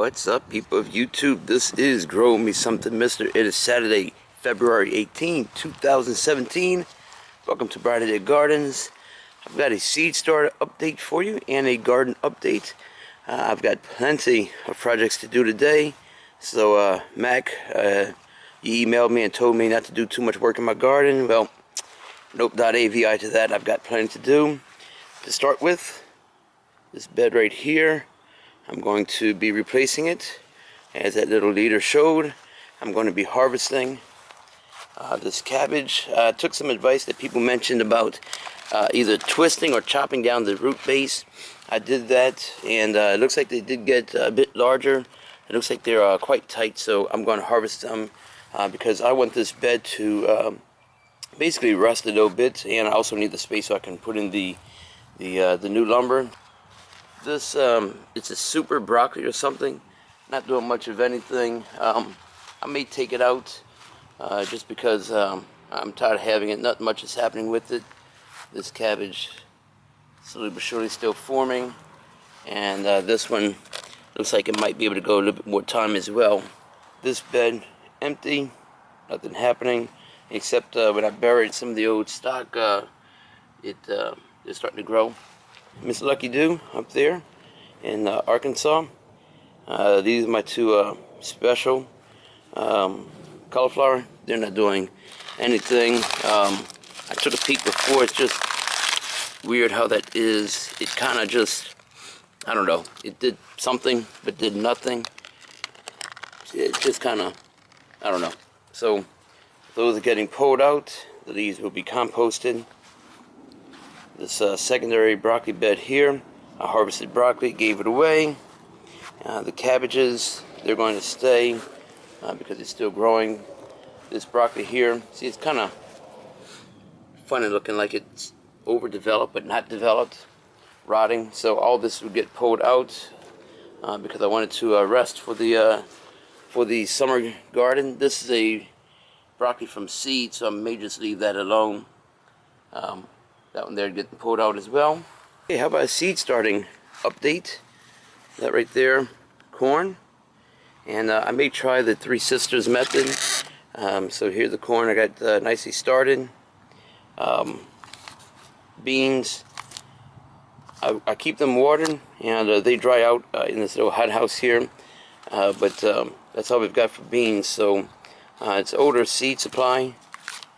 What's up, people of YouTube? This is Grow Me Something Mister. It is Saturday, February 18, 2017. Welcome to Bright Idea Gardens. I've got a seed starter update for you and a garden update. I've got plenty of projects to do today. So, Mac, you emailed me and told me not to do too much work in my garden. Well, nope, not AVI to that. I've got plenty to do. To start with, this bed right here, I'm going to be replacing it. As that little leader showed, I'm going to be harvesting this cabbage. I took some advice that people mentioned about either twisting or chopping down the root base. I did that, and it looks like they did get a bit larger. It looks like they're quite tight, so I'm going to harvest them because I want this bed to basically rust a little bit, and I also need the space so I can put in the new lumber. This it's a super broccoli or something. Not doing much of anything. I may take it out just because I'm tired of having it. Not much is happening with it. This cabbage slowly but surely still forming, and this one looks like it might be able to go a little bit more time as well. This bed empty, nothing happening except when I buried some of the old stock. It's starting to grow. Miss Lucky Do up there in Arkansas. These are my two special cauliflower. They're not doing anything. I took a peek before. It's just weird how that is. It kind of just, I don't know. It did something but did nothing. It just kind of, I don't know. So those are getting pulled out. The leaves will be composted. This secondary broccoli bed here, I harvested broccoli, gave it away. The cabbages, they're going to stay because it's still growing. This broccoli here, see, it's kind of funny looking, like it's overdeveloped but not developed, rotting. So all this would get pulled out because I wanted to rest for the summer garden. This is a broccoli from seed, so I may just leave that alone. That one there getting pulled out as well. Okay, how about a seed starting update? That right there, corn. And I may try the Three Sisters method. So here's the corn I got nicely started. Beans, I keep them watered, and they dry out in this little hothouse here. But that's all we've got for beans. So it's older seed supply.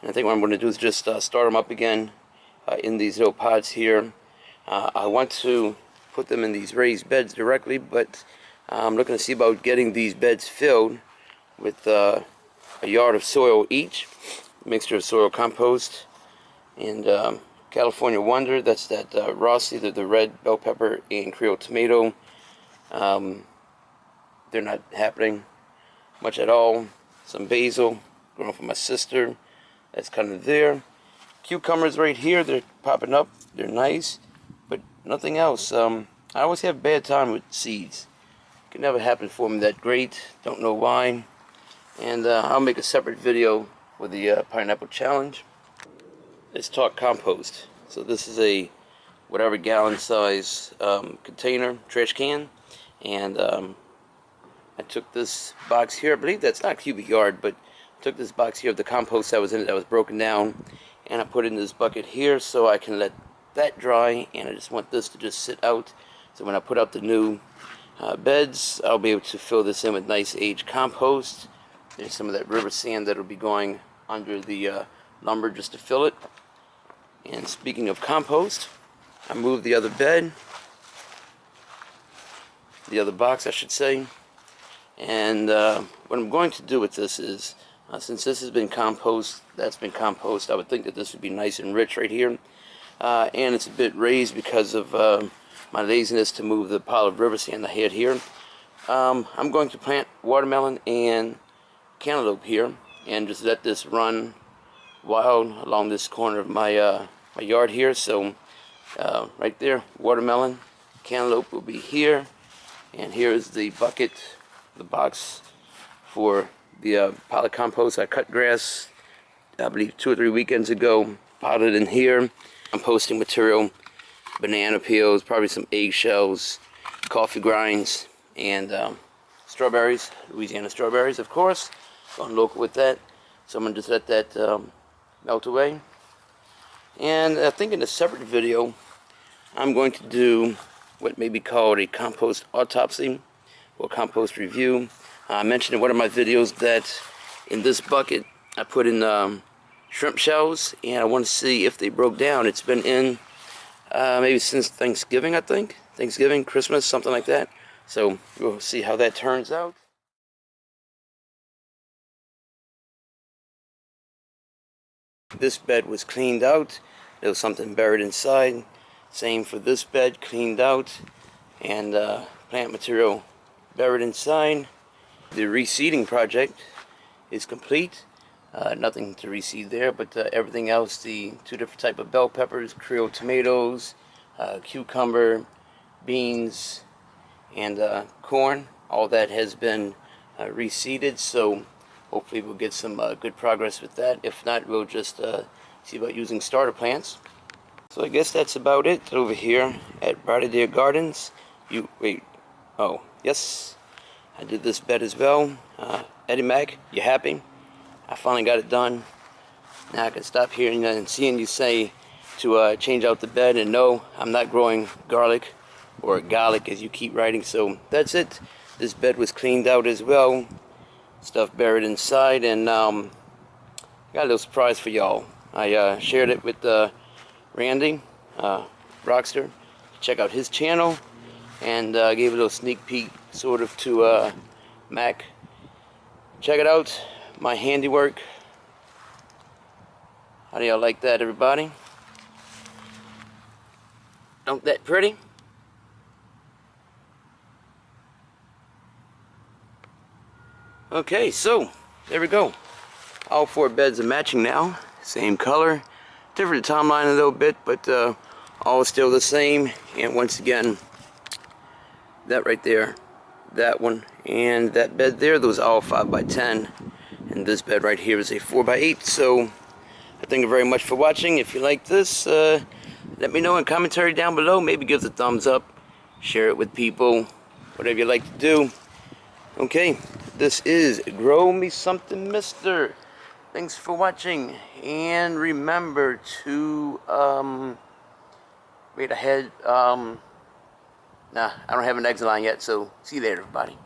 And I think what I'm going to do is just start them up again. In these little pods here. I want to put them in these raised beds directly, but I'm looking to see about getting these beds filled with a yard of soil each, mixture of soil compost and California Wonder. That's that Rossi, the red bell pepper and Creole tomato. They're not happening much at all. Some basil growing for my sister. That's kind of there. Cucumbers right here, they're popping up, they're nice, but nothing else. I always have a bad time with seeds. It never happen for me that great, don't know why. And I'll make a separate video for the pineapple challenge. Let's talk compost. So this is a whatever gallon size container, trash can, and I took this box here, I believe that's not a cubic yard, but I took this box here of the compost that was in it that was broken down, and I put it in this bucket here so I can let that dry, and I just want this to just sit out. So when I put out the new beds, I'll be able to fill this in with nice aged compost. There's some of that river sand that will be going under the lumber just to fill it. And speaking of compost, I moved the other bed, the other box I should say, and what I'm going to do with this is, since this has been compost, that's been compost, I would think that this would be nice and rich right here. And it's a bit raised because of my laziness to move the pile of river sand I had here. I'm going to plant watermelon and cantaloupe here and just let this run wild along this corner of my my yard here. So right there, watermelon, cantaloupe will be here, and here is the bucket, the box for the pile of compost. I cut grass, I believe 2 or 3 weekends ago, potted in here. Composting material, banana peels, probably some eggshells, coffee grinds, and strawberries, Louisiana strawberries, of course. Going local with that. So I'm going to just let that melt away. And I think in a separate video, I'm going to do what may be called a compost autopsy or compost review. I mentioned in one of my videos that in this bucket I put in shrimp shells, and I want to see if they broke down. It's been in maybe since Thanksgiving, I think. Thanksgiving, Christmas, something like that. So we'll see how that turns out. This bed was cleaned out. There was something buried inside. Same for this bed, cleaned out, and plant material buried inside. The reseeding project is complete. Nothing to reseed there, but everything else, the 2 different type of bell peppers, Creole tomatoes, cucumber, beans, and corn, all that has been reseeded, so hopefully we'll get some good progress with that. If not, we'll just see about using starter plants. So I guess that's about it over here at Bright Idea Gardens. Oh, yes, I did this bed as well. Eddie Mac, you happy? I finally got it done. Now I can stop hearing and seeing you say to change out the bed, and no, I'm not growing garlic or garlic as you keep writing. So that's it. This bed was cleaned out as well. Stuff buried inside, and got a little surprise for y'all. I shared it with Randy Rockster. Check out his channel, and gave a little sneak peek sort of to Mac. Check it out, my handiwork. How do y'all like that, everybody? Don't that pretty? Okay, so there we go. All 4 beds are matching now. Same color. Different timeline a little bit, but all still the same. And once again, that right there, that one, and that bed there, those are all 5x10. And this bed right here is a 4x8. So I thank you very much for watching. If you like this, let me know in commentary down below. Maybe give it a thumbs up. Share it with people. Whatever you like to do. Okay, this is Grow Me Something Mister. Thanks for watching, and remember to wait ahead. Nah, I don't have an exit line yet, so see you later, everybody.